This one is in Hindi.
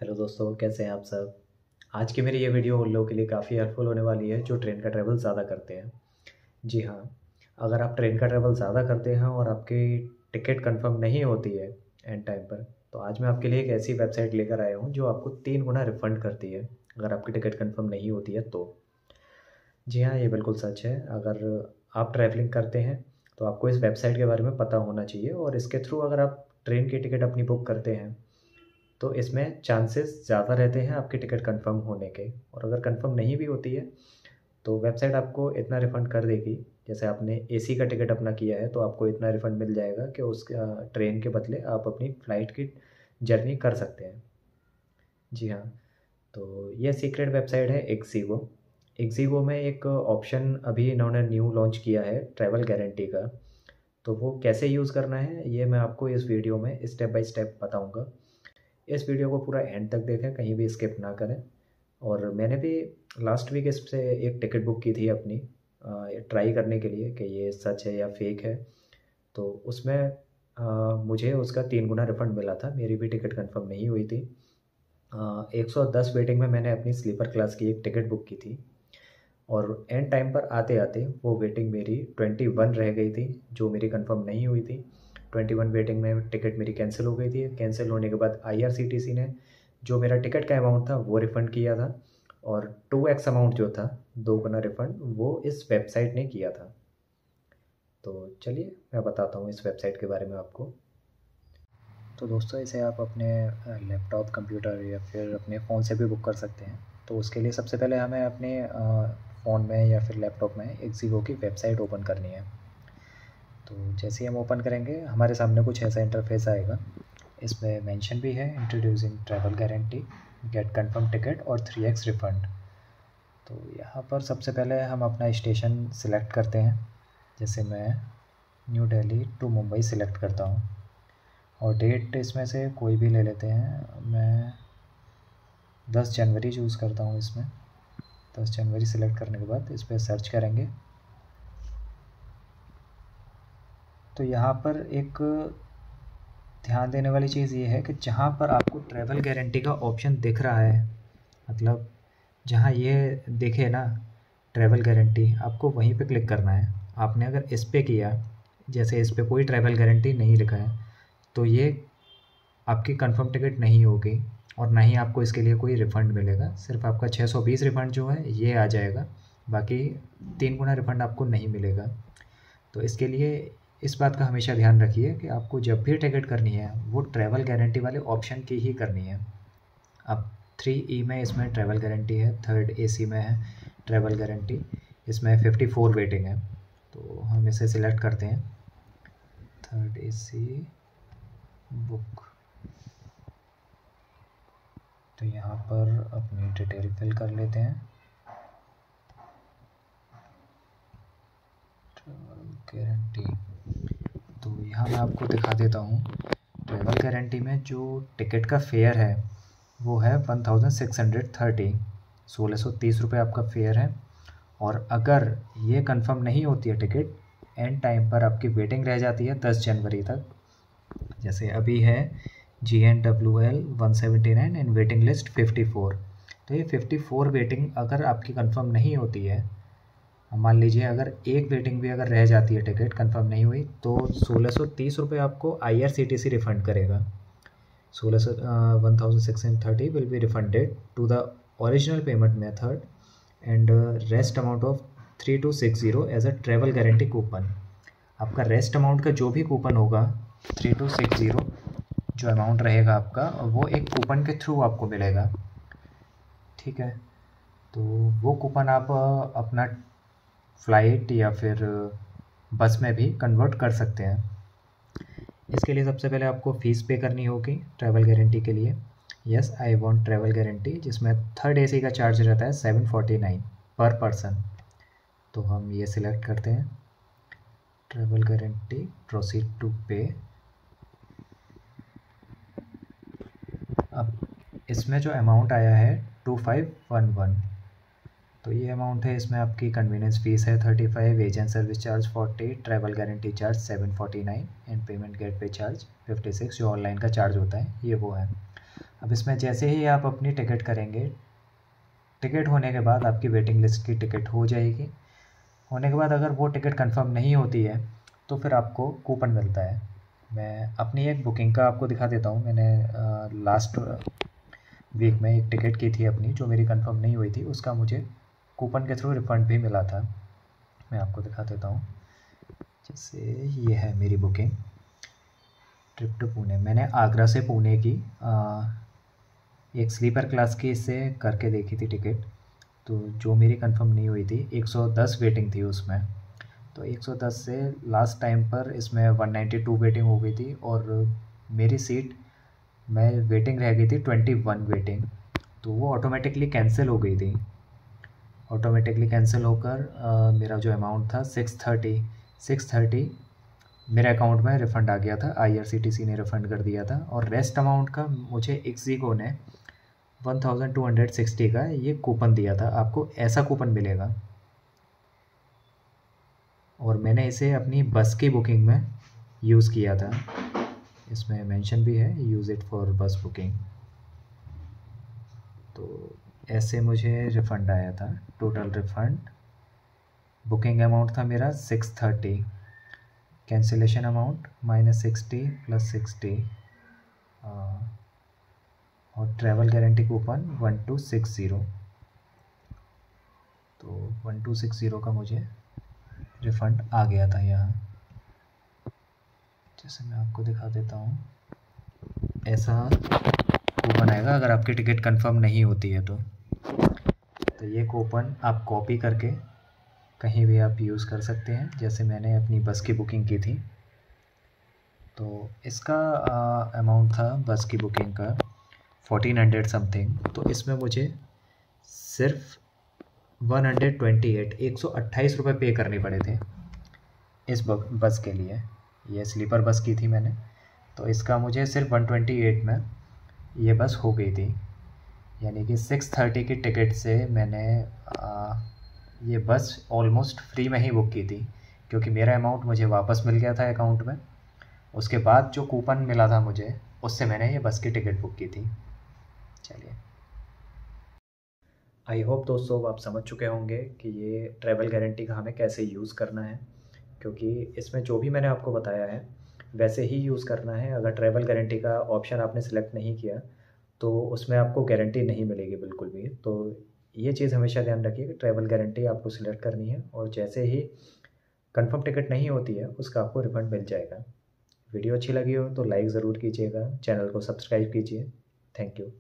हेलो दोस्तों, कैसे हैं आप सब। आज की मेरी ये वीडियो उन लोगों के लिए काफ़ी हेल्पफुल होने वाली है जो ट्रेन का ट्रैवल ज़्यादा करते हैं। जी हाँ, अगर आप ट्रेन का ट्रैवल ज़्यादा करते हैं और आपकी टिकट कंफर्म नहीं होती है एंड टाइम पर, तो आज मैं आपके लिए एक ऐसी वेबसाइट लेकर आया हूँ जो आपको 3 गुना रिफ़ंड करती है अगर आपकी टिकट कंफर्म नहीं होती है तो। जी हाँ, ये बिल्कुल सच है। अगर आप ट्रैवलिंग करते हैं तो आपको इस वेबसाइट के बारे में पता होना चाहिए, और इसके थ्रू अगर आप ट्रेन की टिकट अपनी बुक करते हैं तो इसमें चांसेस ज़्यादा रहते हैं आपकी टिकट कंफर्म होने के। और अगर कंफर्म नहीं भी होती है तो वेबसाइट आपको इतना रिफ़ंड कर देगी। जैसे आपने एसी का टिकट अपना किया है तो आपको इतना रिफ़ंड मिल जाएगा कि उस ट्रेन के बदले आप अपनी फ़्लाइट की जर्नी कर सकते हैं। जी हाँ, तो ये सीक्रेट वेबसाइट है एक्सिगो। एक्सिगो में एक ऑप्शन अभी इन्होंने न्यू लॉन्च किया है ट्रैवल गारंटी का। तो वो कैसे यूज़ करना है ये मैं आपको इस वीडियो में स्टेप बाय स्टेप बताऊंगा। इस वीडियो को पूरा एंड तक देखें, कहीं भी स्किप ना करें। और मैंने भी लास्ट वीक इस पे एक टिकट बुक की थी अपनी, ट्राई करने के लिए कि ये सच है या फेक है। तो उसमें मुझे उसका 3 गुना रिफंड मिला था। मेरी भी टिकट कंफर्म नहीं हुई थी। 110 वेटिंग में मैंने अपनी स्लीपर क्लास की एक टिकट बुक की थी, और एंड टाइम पर आते आते वो वेटिंग मेरी 21 रह गई थी, जो मेरी कंफर्म नहीं हुई थी। 21 वेटिंग में टिकट मेरी कैंसिल हो गई थी। कैंसिल होने के बाद आईआरसीटीसी ने जो मेरा टिकट का अमाउंट था वो रिफ़ंड किया था, और 2x अमाउंट जो था, 2 गुना रिफ़ंड, वो इस वेबसाइट ने किया था। तो चलिए मैं बताता हूँ इस वेबसाइट के बारे में आपको। तो दोस्तों, इसे आप अपने लैपटॉप, कंप्यूटर या फिर अपने फ़ोन से भी बुक कर सकते हैं। तो उसके लिए सबसे पहले हमें अपने फ़ोन में या फिर लैपटॉप में एक्सिगो की वेबसाइट ओपन करनी है। तो जैसे ही हम ओपन करेंगे हमारे सामने कुछ ऐसा इंटरफेस आएगा। इसमें मेंशन भी है introducing travel guarantee, get confirm ticket और 3x रिफ़ंड। तो यहाँ पर सबसे पहले हम अपना स्टेशन सिलेक्ट करते हैं। जैसे मैं New Delhi to Mumbai select करता हूँ, और डेट इसमें से कोई भी ले लेते हैं। मैं 10 जनवरी चूज़ करता हूँ इसमें। 10 जनवरी सिलेक्ट करने के बाद इस पर सर्च करेंगे तो यहाँ पर एक ध्यान देने वाली चीज़ ये है कि जहाँ पर आपको ट्रैवल गारंटी का ऑप्शन दिख रहा है, मतलब जहाँ ये दिखे ना ट्रैवल गारंटी, आपको वहीं पे क्लिक करना है। आपने अगर इस पे किया, जैसे इस पे कोई ट्रैवल गारंटी नहीं लिखा है, तो ये आपकी कंफर्म टिकट नहीं होगी, और ना ही आपको इसके लिए कोई रिफ़ंड मिलेगा। सिर्फ आपका 620 रिफ़ंड जो है ये आ जाएगा, बाकी 3 गुना रिफ़ंड आपको नहीं मिलेगा। तो इसके लिए इस बात का हमेशा ध्यान रखिए कि आपको जब भी टिकट करनी है वो ट्रैवल गारंटी वाले ऑप्शन की ही करनी है। अब 3E में इसमें ट्रैवल गारंटी है, 3rd AC में है ट्रैवल गारंटी, इसमें 54 वेटिंग है। तो हम इसे सिलेक्ट करते हैं, 3rd AC बुक। तो यहाँ पर अपनी डिटेल फिल कर लेते हैं। ट्रैवल गारंटी, तो यहाँ मैं आपको दिखा देता हूँ। ट्रैवल गारंटी में जो टिकट का फेयर है वो है 1630, 1630 आपका फेयर है। और अगर ये कंफर्म नहीं होती है टिकट, एंड टाइम पर आपकी वेटिंग रह जाती है 10 जनवरी तक। जैसे अभी है GNWL 179 एंड वेटिंग लिस्ट 54। तो ये 54 वेटिंग अगर आपकी कंफर्म नहीं होती है, मान लीजिए अगर एक वेटिंग भी अगर रह जाती है, टिकट कंफर्म नहीं हुई, तो 1630 आपको IRCTC रिफ़ंड करेगा। 1630 will be refunded to the original payment method, and rest amount of 3260 as a travel guarantee coupon। आपका रेस्ट अमाउंट का जो भी कूपन होगा, 3260 जो अमाउंट रहेगा आपका, वो एक कूपन के थ्रू आपको मिलेगा। ठीक है, तो वो कूपन आप अपना फ़्लाइट या फिर बस में भी कन्वर्ट कर सकते हैं। इसके लिए सबसे पहले आपको फ़ीस पे करनी होगी ट्रैवल गारंटी के लिए। Yes, I want travel guarantee, जिसमें 3rd AC का चार्ज रहता है 749 पर पर्सन। तो हम ये सिलेक्ट करते हैं, ट्रैवल गारंटी, प्रोसीड टू पे। अब इसमें जो अमाउंट आया है 2511, तो ये अमाउंट है। इसमें आपकी कन्वीनियंस फ़ीस है 35, agent service charge 40, travel guarantee charge 749 and payment gateway charge 56, जो ऑनलाइन का चार्ज होता है ये वो है। अब इसमें जैसे ही आप अपनी टिकट करेंगे, टिकट होने के बाद आपकी वेटिंग लिस्ट की टिकट हो जाएगी। होने के बाद अगर वो टिकट कंफर्म नहीं होती है तो फिर आपको कूपन मिलता है। मैं अपनी एक बुकिंग का आपको दिखा देता हूँ। मैंने लास्ट वीक में एक टिकट की थी अपनी, जो मेरी कंफर्म नहीं हुई थी, उसका मुझे कूपन के थ्रू रिफ़ंड भी मिला था। मैं आपको दिखा देता हूँ। जैसे ये है मेरी बुकिंग, ट्रिप टू पुणे। मैंने आगरा से पुणे की एक स्लीपर क्लास की इससे करके देखी थी टिकट, तो जो मेरी कंफर्म नहीं हुई थी। 110 वेटिंग थी उसमें, तो 110 से लास्ट टाइम पर इसमें 192 वेटिंग हो गई थी और मेरी सीट मैं वेटिंग रह गई थी 21 वेटिंग, तो वो ऑटोमेटिकली कैंसिल हो गई थी। ऑटोमेटिकली कैंसिल होकर मेरा जो अमाउंट था 630 मेरे अकाउंट में रिफ़ंड आ गया था। IRCTC ने रिफ़ंड कर दिया था और रेस्ट अमाउंट का मुझे इक्सिको ने 1260 का ये कूपन दिया था। आपको ऐसा कूपन मिलेगा और मैंने इसे अपनी बस की बुकिंग में यूज़ किया था। इसमें मेंशन भी है, यूज़ इट फॉर बस बुकिंग। तो ऐसे मुझे रिफ़ंड आया था। टोटल रिफ़ंड, बुकिंग अमाउंट था मेरा 630, कैंसिलेशन अमाउंट -60 + 60 और ट्रैवल गारंटी कूपन 1260। तो 1260 का मुझे रिफ़ंड आ गया था यहाँ। जैसे मैं आपको दिखा देता हूँ, ऐसा कूपन आएगा अगर आपकी टिकट कंफर्म नहीं होती है तो ये कूपन आप कॉपी करके कहीं भी आप यूज़ कर सकते हैं। जैसे मैंने अपनी बस की बुकिंग की थी, तो इसका अमाउंट था बस की बुकिंग का 1400 समथिंग, तो इसमें मुझे सिर्फ 128 रुपये पे करने पड़े थे इस बस के लिए। ये स्लीपर बस की थी मैंने, तो इसका मुझे सिर्फ 128 में ये बस हो गई थी। यानी कि 630 की टिकट से मैंने ये बस ऑलमोस्ट फ्री में ही बुक की थी, क्योंकि मेरा अमाउंट मुझे वापस मिल गया था अकाउंट में। उसके बाद जो कूपन मिला था मुझे, उससे मैंने ये बस की टिकट बुक की थी। चलिए, आई होप दोस्तों आप समझ चुके होंगे कि ये ट्रैवल गारंटी का हमें कैसे यूज़ करना है, क्योंकि इसमें जो भी मैंने आपको बताया है वैसे ही यूज़ करना है। अगर ट्रैवल गारंटी का ऑप्शन आपने सेलेक्ट नहीं किया तो उसमें आपको गारंटी नहीं मिलेगी बिल्कुल भी। तो ये चीज़ हमेशा ध्यान रखिए कि ट्रैवल गारंटी आपको सिलेक्ट करनी है, और जैसे ही कंफर्म टिकट नहीं होती है उसका आपको रिफंड मिल जाएगा। वीडियो अच्छी लगी हो तो लाइक ज़रूर कीजिएगा, चैनल को सब्सक्राइब कीजिए। Thank you.